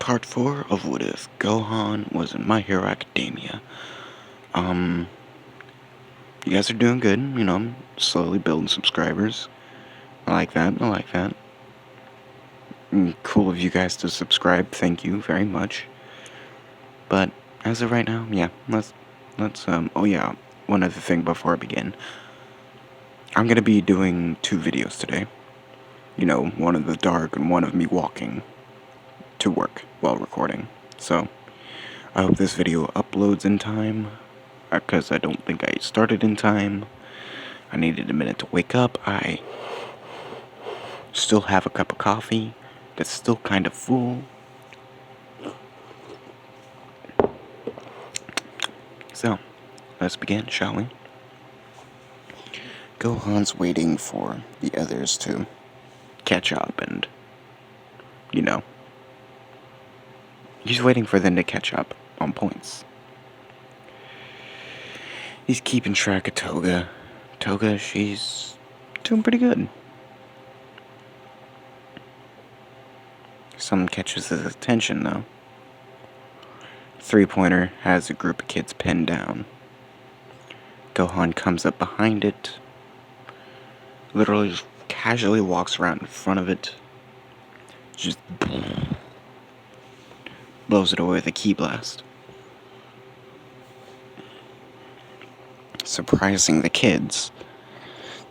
part 4 of What If Gohan was in My Hero Academia. Um, you guys are doing good, I'm slowly building subscribers. I like that. Cool of you guys to subscribe, thank you very much. But, as of right now, yeah, oh yeah, one other thing before I begin. I'm gonna be doing 2 videos today. One in the dark and one of me walking to work while recording. So, I hope this video uploads in time, because I don't think I started in time. I needed a minute to wake up. I still have a cup of coffee that's still kind of full. So, let's begin, shall we? Gohan's waiting for the others to catch up and, he's waiting for them to catch up on points. He's keeping track of Toga. Toga, she's doing pretty good. Something catches his attention, though. Three-pointer has a group of kids pinned down. Gohan comes up behind it, literally just casually walks around in front of it, just blows it away with a ki blast. Surprising the kids.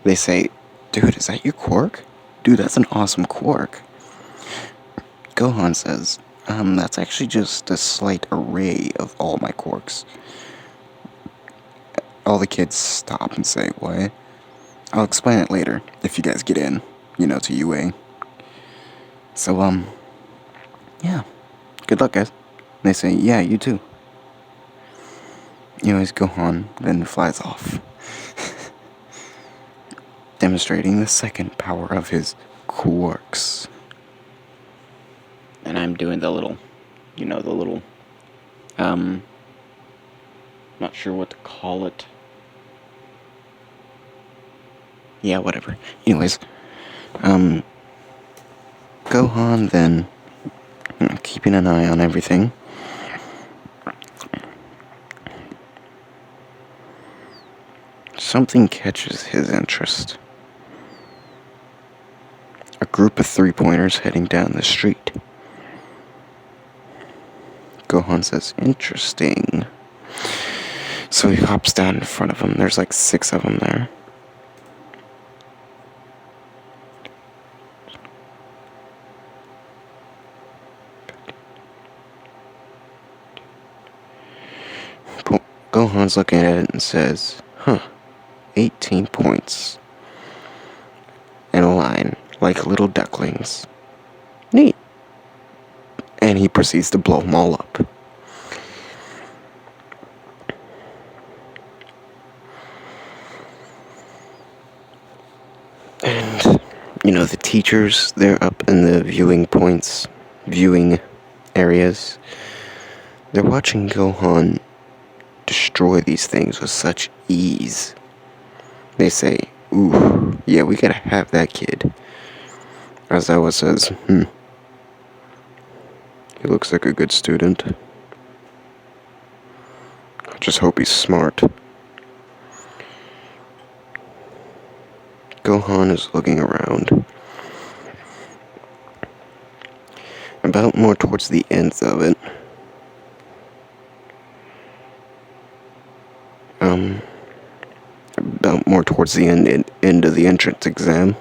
They say, "Dude, is that your quirk? Dude, that's an awesome quirk." Gohan says, that's actually just a slight array of all my quirks." All the kids stop and say, "What?" I'll explain it later, if you guys get in, to UA. So, yeah. Good luck, guys. They say, "Yeah, you too." Anyways, Gohan then flies off, demonstrating the second power of his quirks. And I'm doing the little, not sure what to call it. Yeah, whatever. Anyways, Gohan then, keeping an eye on everything. Something catches his interest. A group of three-pointers heading down the street. Gohan says, "Interesting." So he hops down in front of them. There's like 6 of them there. Gohan's looking at it and says, 18 points. In a line, like little ducklings. Neat. And he proceeds to blow them all up. And, the teachers, they're up in the viewing areas. They're watching Gohan destroy these things with such ease. They say, "Ooh, yeah, we gotta have that kid." Aizawa says, "He looks like a good student. I just hope he's smart." Gohan is looking around. About more towards the ends of it. About more towards the end of the entrance exam.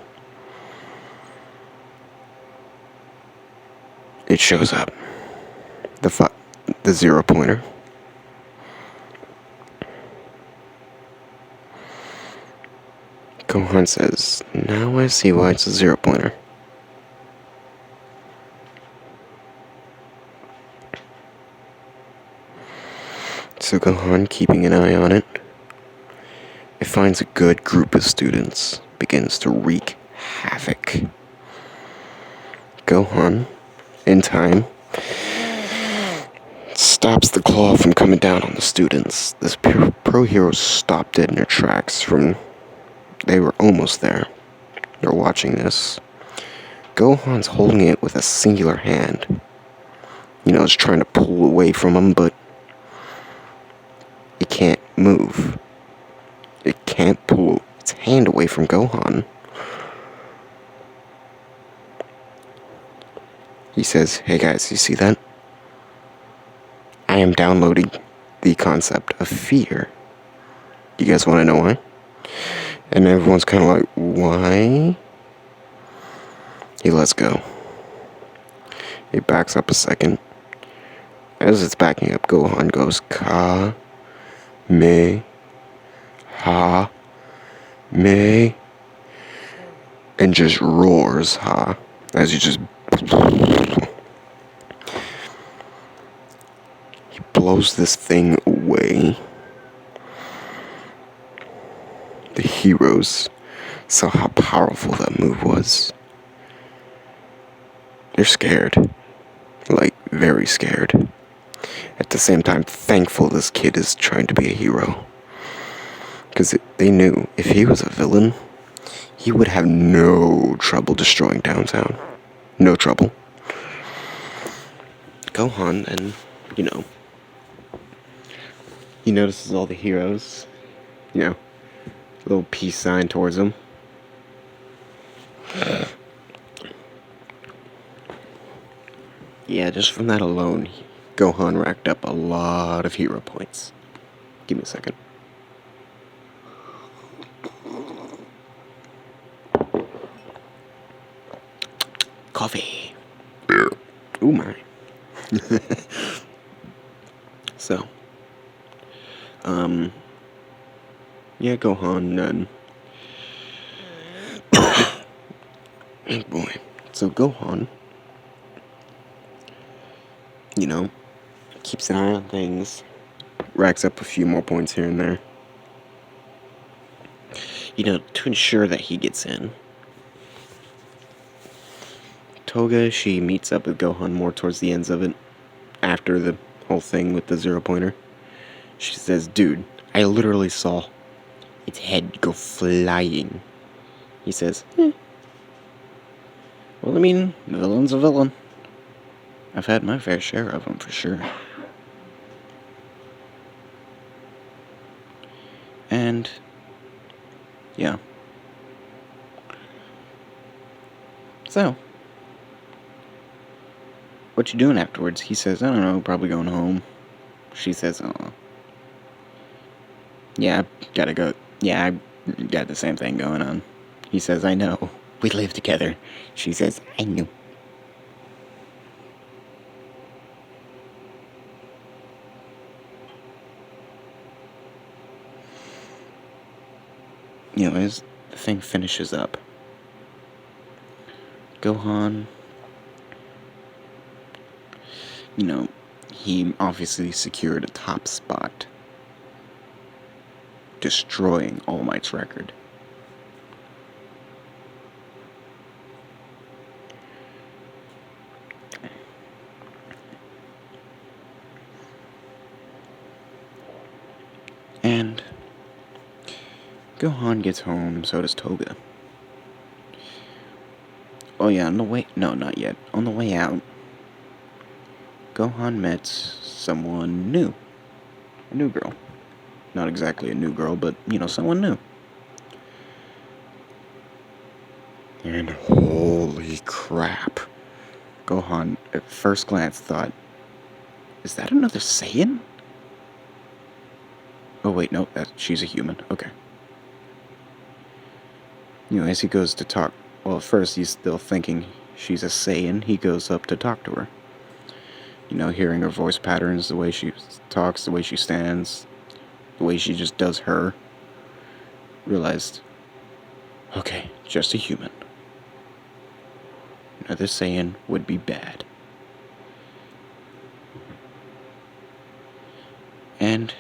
It shows up. The 0-pointer. Gohan says, "Now I see why it's a 0-pointer. So Gohan, keeping an eye on it, it finds a good group of students, begins to wreak havoc. Gohan, in time, stops the claw from coming down on the students. This pro hero stopped dead in their tracks they were almost there. They're watching this. Gohan's holding it with a singular hand. is trying to pull away from him, but it can't move. It can't pull its hand away from Gohan. He says, "Hey guys, you see that? I am downloading the concept of fear. You guys want to know why?" And everyone's kind of like, "Why?" He lets go. He backs up a second. As it's backing up, Gohan goes, "Ka, me, ha, me," and just roars, ha, as he just he blows this thing away. The heroes saw how powerful that move was. They're scared. Like, very scared. At the same time, thankful this kid is trying to be a hero. Because they knew if he was a villain, he would have no trouble destroying downtown. No trouble. Gohan, and, he notices all the heroes, little peace sign towards him. Yeah, just from that alone, Gohan racked up a lot of hero points. Give me a second. Coffee. Ooh my. So, yeah, Gohan, and oh boy. So Gohan, keeps an eye on things, racks up a few more points here and there, to ensure that he gets in. Toga, she meets up with Gohan more towards the ends of it, after the whole thing with the 0-pointer. She says, "Dude, I literally saw its head go flying." He says, Well, I mean, the villain's a villain. I've had my fair share of them, for sure." And, yeah. So, what you doing afterwards? He says, "I don't know, probably going home." She says, "Oh, yeah, I gotta go. Yeah, I got the same thing going on." He says, "I know. We live together." She says, "I know." As the thing finishes up, Gohan, he obviously secured a top spot, destroying All Might's record. And Gohan gets home, so does Toga. Oh yeah, on the way, no, not yet. On the way out, Gohan met someone new. A new girl. Not exactly a new girl, but, someone new. And holy crap. Gohan, at first glance, thought, "Is that another Saiyan?" Oh wait, no, she's a human. Okay. As he goes to talk, well, at first he's still thinking she's a Saiyan. He goes up to talk to her. Hearing her voice patterns, the way she talks, the way she stands, the way she just does her. Realized, okay, just a human. Another Saiyan would be bad. And,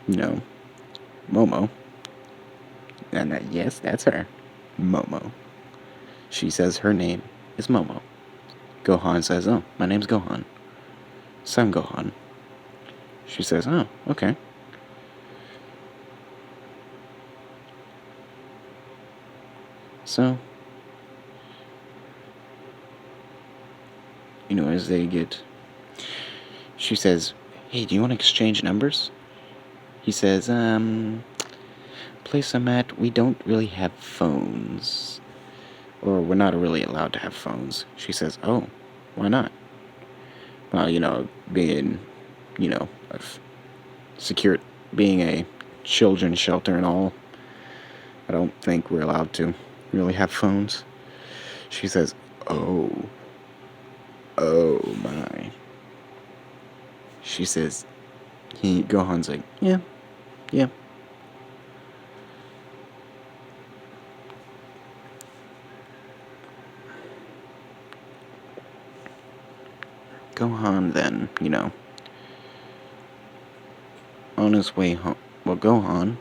Momo. And yes, that's her. Momo. She says her name is Momo. Gohan says, "Oh, my name's Gohan. Son Gohan." She says, "Oh, okay." So, as they get She says, "Hey, do you want to exchange numbers?" He says, "Place I'm at, we don't really have phones. Or we're not really allowed to have phones." She says, "Oh, why not?" Well, being, you know, a secure, being a children's shelter and all, I don't think we're allowed to really have phones. She says, "Oh, oh my." She says, Gohan's like, "Yeah, yeah." Gohan then, on his way home. Well, Gohan.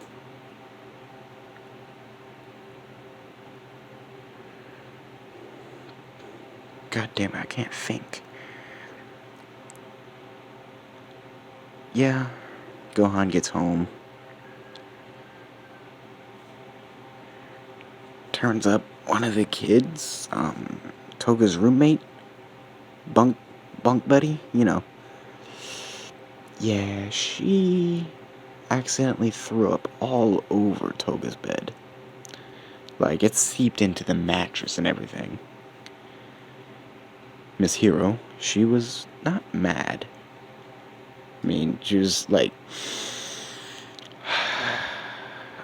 God damn it, I can't think. Yeah, Gohan gets home. Turns up one of the kids, Toga's roommate, bunk, bunk buddy, Yeah, she accidentally threw up all over Toga's bed. Like, it seeped into the mattress and everything. Miss Hero, she was not mad. I mean, she was like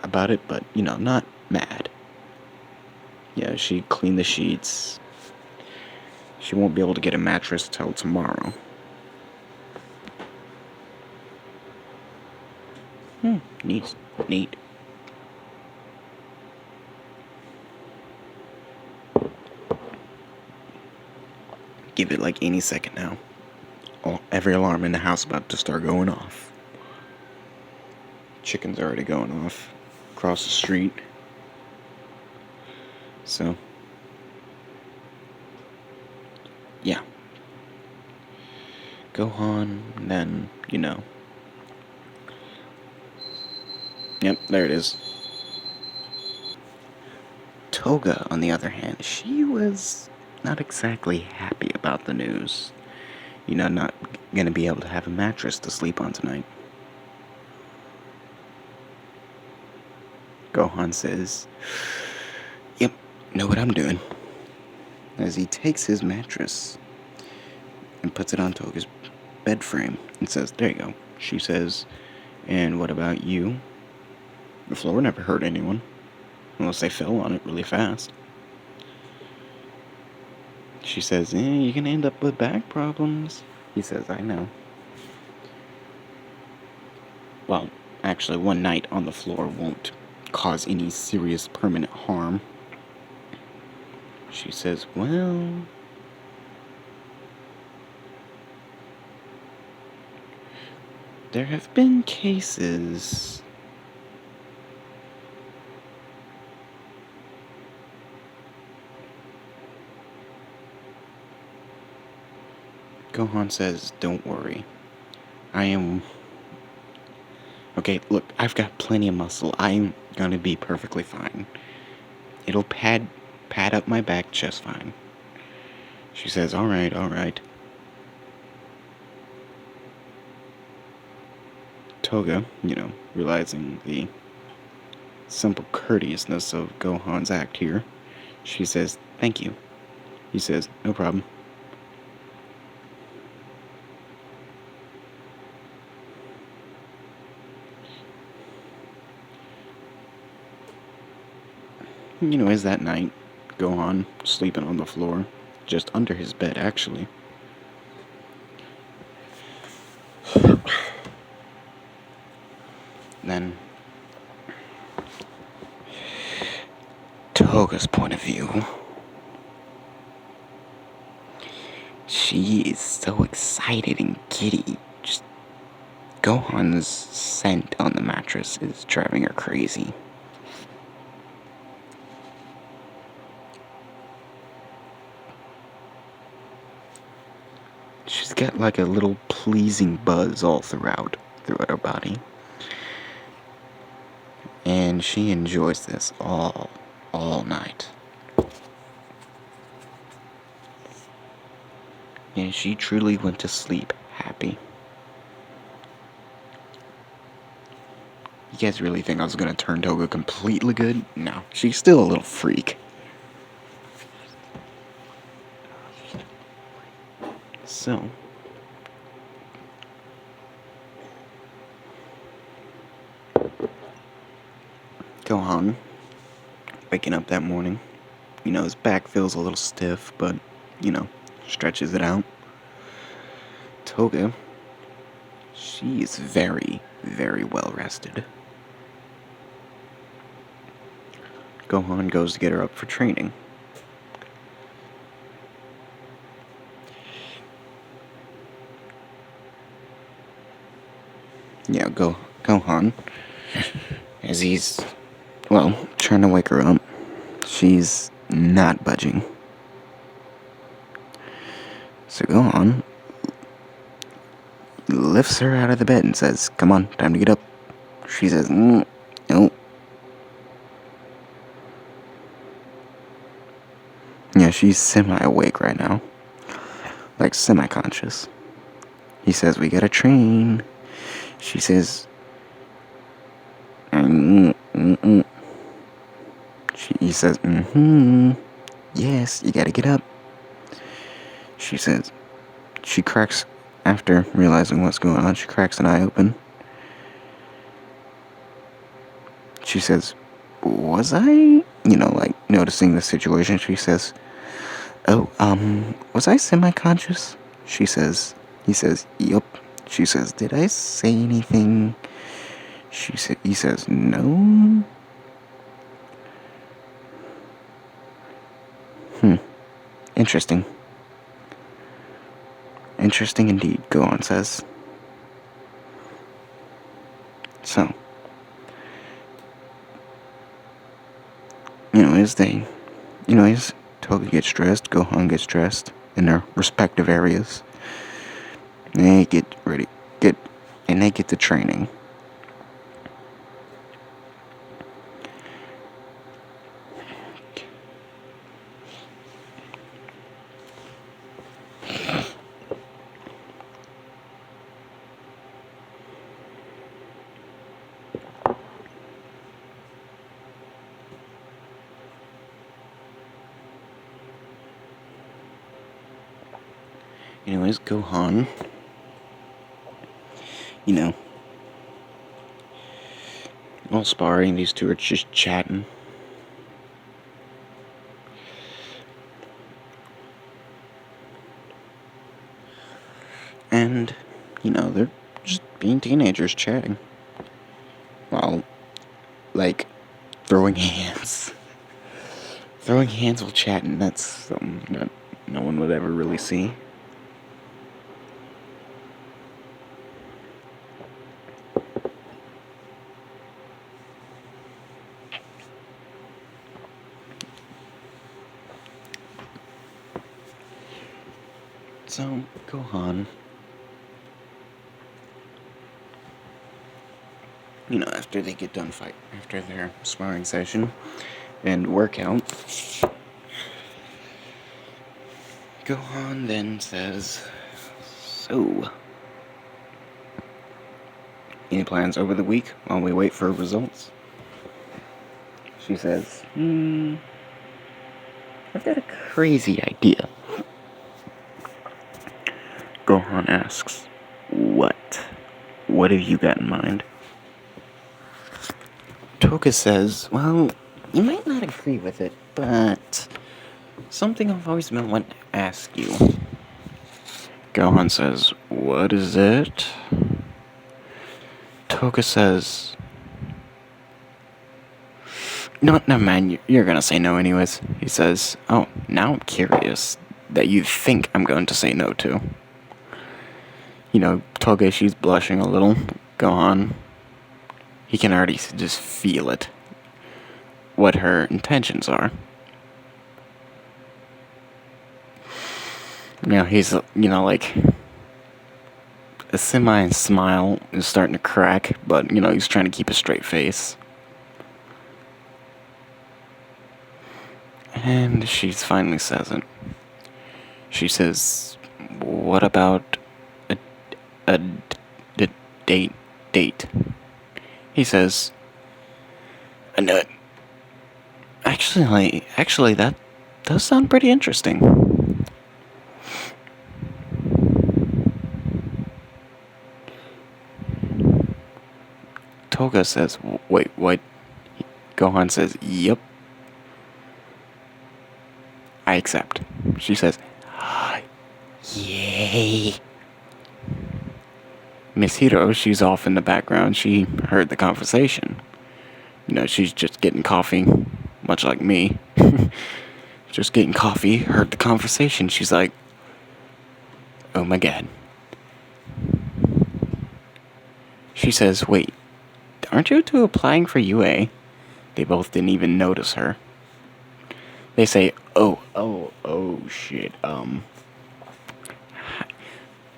about it, but not mad. Yeah, she cleaned the sheets. She won't be able to get a mattress till tomorrow. Neat. Neat. Give it like any second now. Every alarm in the house about to start going off. Chicken's already going off across the street. So, yeah. Gohan, then, Yep, there it is. Toga, on the other hand, she was not exactly happy about the news. Not gonna be able to have a mattress to sleep on tonight. Gohan says, "Yep, know what I'm doing." As he takes his mattress and puts it on Toga's bed frame and says, "There you go." She says, "And what about you?" The floor never hurt anyone, unless they fell on it really fast. She says, "You're gonna end up with back problems." He says, "I know." Well, actually, one night on the floor won't cause any serious permanent harm. She says, "Well, there have been cases." Gohan says, "Don't worry. I am... Okay, look, I've got plenty of muscle. I'm gonna be perfectly fine. It'll pad up my back just fine." She says, "All right, all right." Toga, realizing the simple courteousness of Gohan's act here, she says, "Thank you." He says, "No problem." As that night, Gohan sleeping on the floor, just under his bed, actually. Then, Toga's point of view. She is so excited and giddy. Just Gohan's scent on the mattress is driving her crazy. She's got like a little pleasing buzz all throughout her body. And she enjoys this all night. And she truly went to sleep happy. You guys really think I was gonna turn Toga completely good? No, she's still a little freak. So, Gohan, waking up that morning, his back feels a little stiff, but, stretches it out. Toga, she is very, very well rested. Gohan goes to get her up for training. Yeah, Gohan, as he's, trying to wake her up, she's not budging. So Gohan lifts her out of the bed and says, "Come on, time to get up." She says, "No." Yeah, she's semi-awake right now. Like, semi-conscious. He says, "We gotta train." She says, he says, "Yes, you gotta get up." She says, she cracks, after realizing what's going on, she cracks an eye open. She says, "Was I?" Noticing the situation, she says, "Oh, was I semi-conscious?" He says, "Yup." She says, "Did I say anything?" He says, "No." Interesting. Interesting indeed, Gohan says. So, as Toga gets dressed, Gohan gets dressed in their respective areas. And they get ready, and they get to training. Anyways, Gohan, while sparring, these two are just chatting. And, they're just being teenagers chatting. While, throwing hands. Throwing hands while chatting, that's something that no one would ever really see. So, Gohan, after they get done after their sparring session and workout, Gohan then says, "So, any plans over the week while we wait for results?" She says, "I've got a crazy idea." Gohan asks, "What? What have you got in mind?" Toga says, "Well, you might not agree with it, but something I've always been wanting to ask you." Gohan says, "What is it?" Toga says, "No, never mind, you're gonna say no anyways." He says, "Oh, now I'm curious that you think I'm going to say no to." Toga, she's blushing a little. Gohan, he can already just feel it, what her intentions are. He's, like, a semi-smile is starting to crack, but, he's trying to keep a straight face. And she finally says it. She says, "What about a date?" He says, "No, actually, that does sound pretty interesting." Toga says, "Wait, what?" Gohan says, "Yep, I accept." She says, "Yay." Miss Hiro, she's off in the background. She heard the conversation. She's just getting coffee, much like me. Just getting coffee, heard the conversation. She's like, "Oh my god." She says, "Wait, aren't you two applying for UA?" They both didn't even notice her. They say, oh, shit,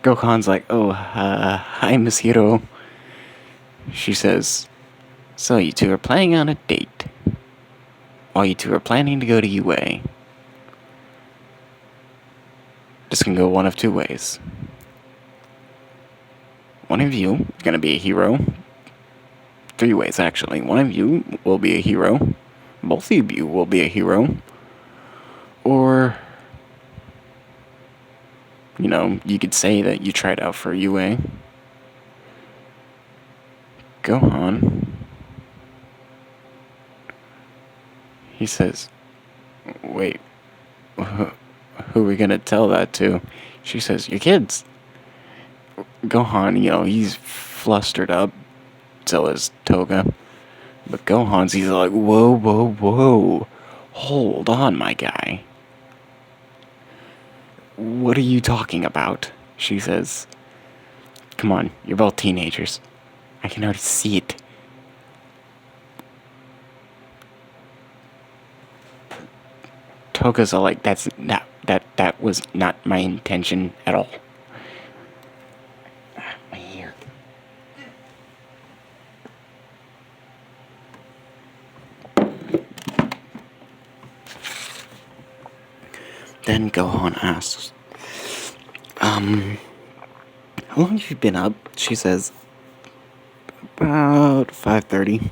Gohan's like, "Oh, hi, Miss Hiro." She says, "So you two are planning on a date. While you two are planning to go to UA. This can go one of two ways. One of you is gonna be a hero. Three ways, actually. One of you will be a hero. Both of you will be a hero. Or, you could say that you tried out for UA. Gohan." He says, "Wait, who are we gonna tell that to?" She says, "Your kids." Gohan, he's flustered up. So is Toga. But he's like, "Whoa, whoa, whoa. Hold on, my guy. What are you talking about?" She says, "Come on, you're both teenagers. I can already see it." Toga's all like, that was not my intention at all." My ear. Then Gohan asks, "How long have you been up?" She says, "About 5:30.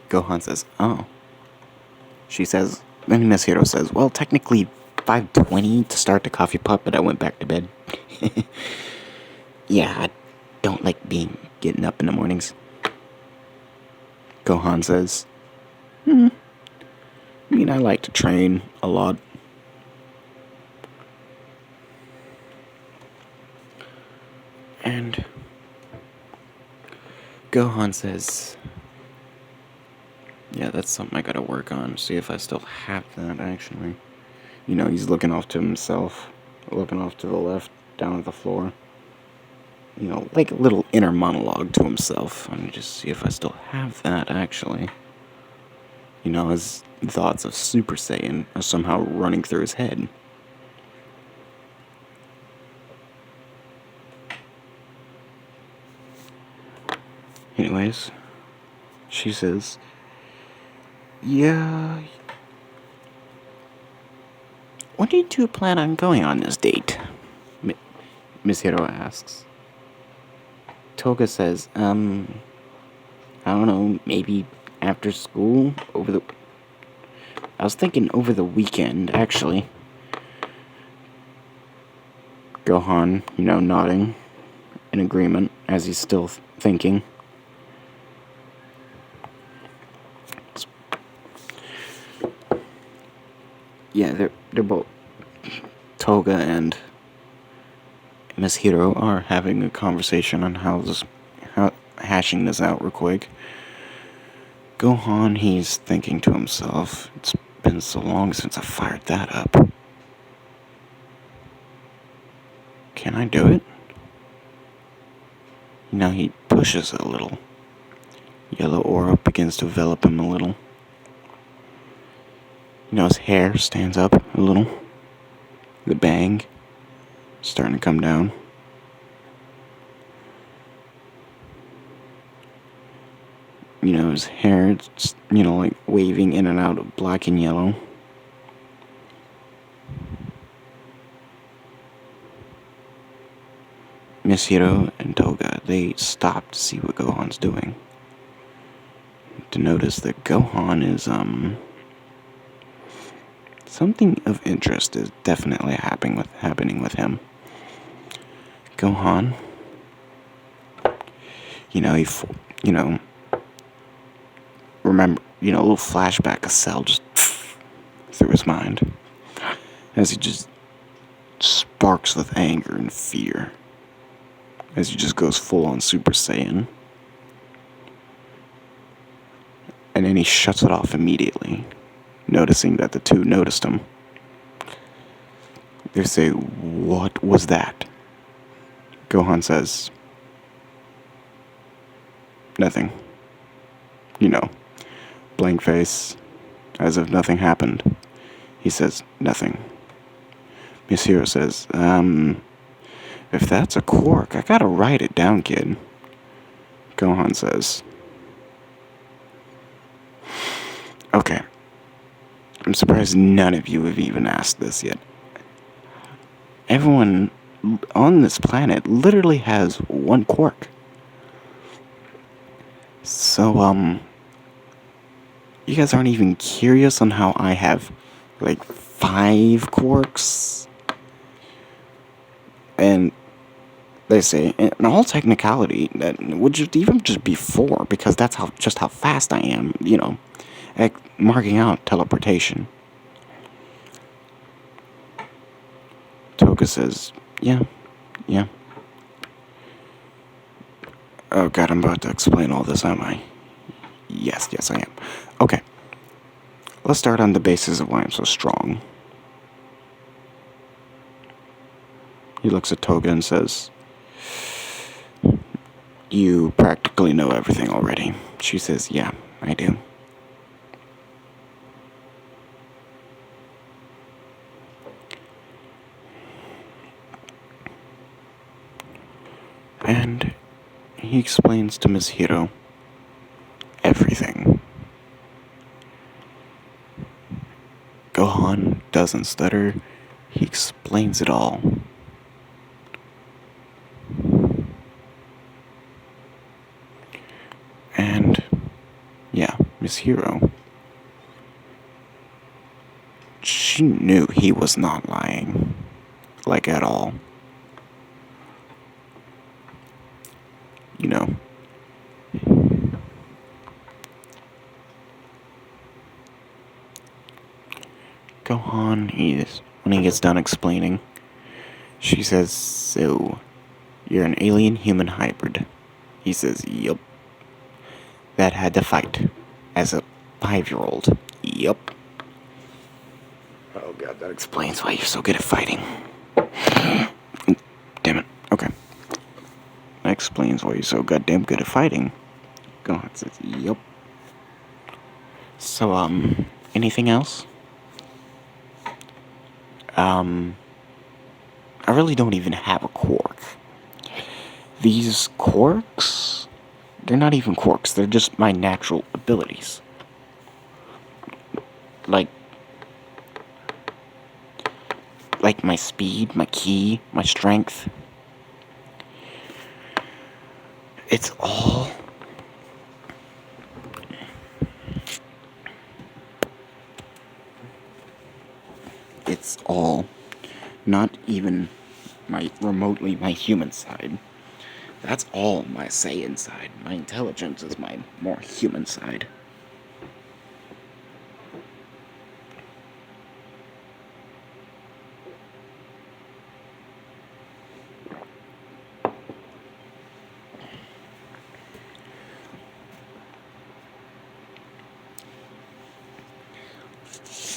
Gohan says, "Oh." Then Miss Hiro says, "Well, technically 5:20 to start the coffee pot, but I went back to bed." "Yeah, I don't like getting up in the mornings." Gohan says, I like to train a lot." And Gohan says, "Yeah, that's something I gotta work on. See if I still have that, actually." He's looking off to himself, looking off to the left, down at the floor. Like a little inner monologue to himself. Let me just see if I still have that, actually. His thoughts of Super Saiyan are somehow running through his head. Anyways, she says, "Yeah. When do you two plan on going on this date?" Miss Hiro asks. Toga says, I don't know, maybe after school? I was thinking over the weekend, actually." Gohan, nodding in agreement as he's still thinking. Yeah, they're both, Toga and Miss Hiro are having a conversation on how hashing this out real quick. Gohan, he's thinking to himself, "It's been so long since I fired that up. Can I do it?" He pushes a little. Yellow aura begins to envelop him a little. His hair stands up a little. The bang starting to come down. His hair, it's, like waving in and out of black and yellow. Miss Hiro and Toga, they stop to see what Gohan's doing. To notice that Gohan is, something of interest is definitely happening with him. Gohan, you know, remember, a little flashback of Cell just through his mind as he just sparks with anger and fear as he just goes full on Super Saiyan. And then he shuts it off immediately, noticing that the two noticed him. They say, "What was that?" Gohan says, "Nothing." Blank face, as if nothing happened. He says, "Nothing." Miss Hiro says, if that's a quark, I gotta write it down, kid." Gohan says, "Okay, I'm surprised none of you have even asked this yet. Everyone on this planet literally has one quark. So, you guys aren't even curious on how I have, like, 5 quarks?" And they say, in all technicality, that would even just be 4, because that's how fast I am, at marking out teleportation. Toga says, yeah. Oh god, I'm about to explain all this, am I? Yes, I am. Okay. Let's start on the basis of why I'm so strong. He looks at Toga and says, "You practically know everything already." She says, "Yeah, I do." And he explains to Miss Hiro everything. Gohan doesn't stutter. He explains it all. And, yeah, Miss Hiro, she knew he was not lying. Like, at all. Gohan, when he gets done explaining, she says, "So, you're an alien-human hybrid." He says, "Yup." "That had to fight. As a 5-year-old. Yup." Oh god, that explains why you're so good at fighting. Damn it. Okay. That explains why you're so goddamn good at fighting. Gohan says, "Yup." So, anything else? I really don't even have a quark. These quarks, they're not even quarks, they're just my natural abilities. Like my speed, my ki, my strength. It's all not even remotely my human side. That's all my Saiyan side. My intelligence is my more human side.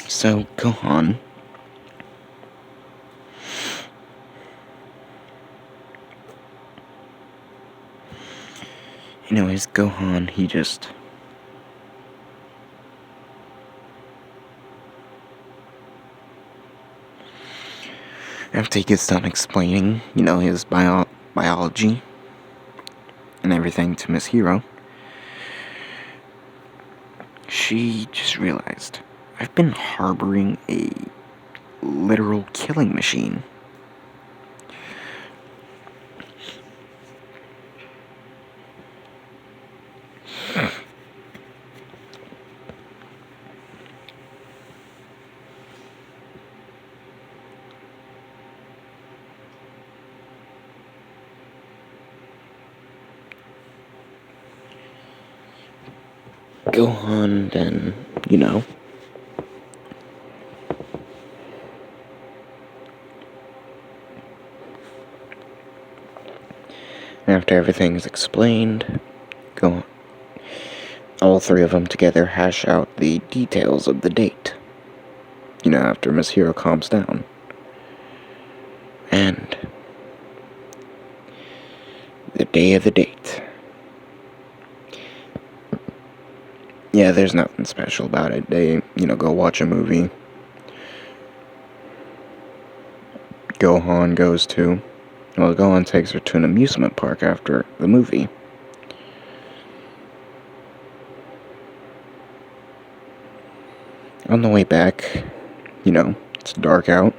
So, Gohan. Anyways, Gohan, he just... After he gets done explaining, his biology and everything to Miss Hiro, she just realized, I've been harboring a literal killing machine. Gohan then, after everything's explained, go all three of them together hash out the details of the date. After Miss Hero calms down. And the day of the date. Yeah, there's nothing special about it. They, go watch a movie. Gohan takes her to an amusement park after the movie. On the way back, it's dark out.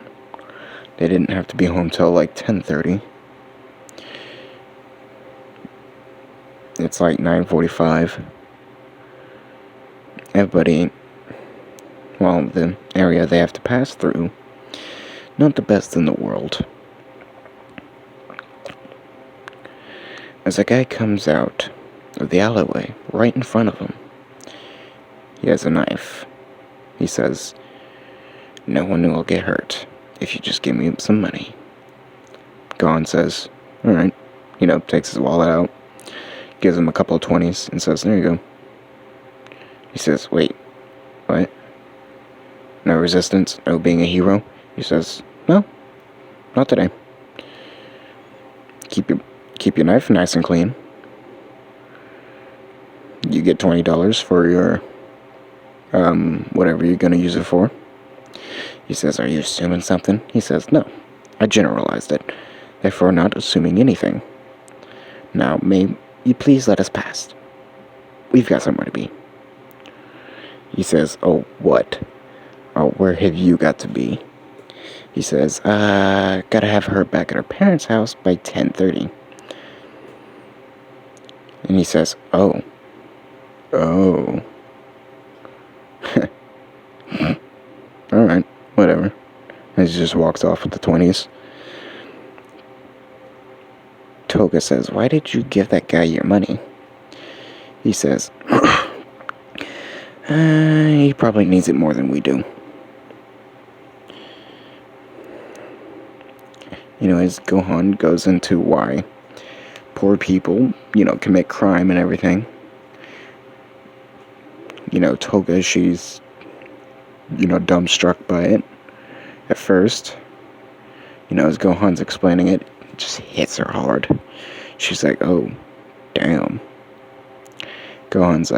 They didn't have to be home till like 10:30. It's like 9:45. Everybody, the area they have to pass through, not the best in the world. As a guy comes out of the alleyway right in front of him, he has a knife. He says, "No one will get hurt if you just give me some money." Gohan says, "Alright," takes his wallet out, gives him a couple of 20s, and says, "There you go." He says, "Wait, what? No resistance? No being a hero?" He says, "No, not today. Keep your knife nice and clean. You get $20 for your, whatever you're gonna use it for." He says, "Are you assuming something?" He says, "No, I generalized it, therefore not assuming anything. Now, may you please let us pass? We've got somewhere to be." He says, "Oh, what? Oh, where have you got to be?" He says, "Gotta have her back at her parents' house by 10:30. And he says, "Oh. Alright, whatever." And he just walks off with the 20s. Toga says, "Why did you give that guy your money?" He says, "He probably needs it more than we do." As Gohan goes into why poor people, commit crime and everything. Toga, she's, dumbstruck by it at first. As Gohan's explaining it, it just hits her hard. She's like, "Oh, damn." Gohan's like,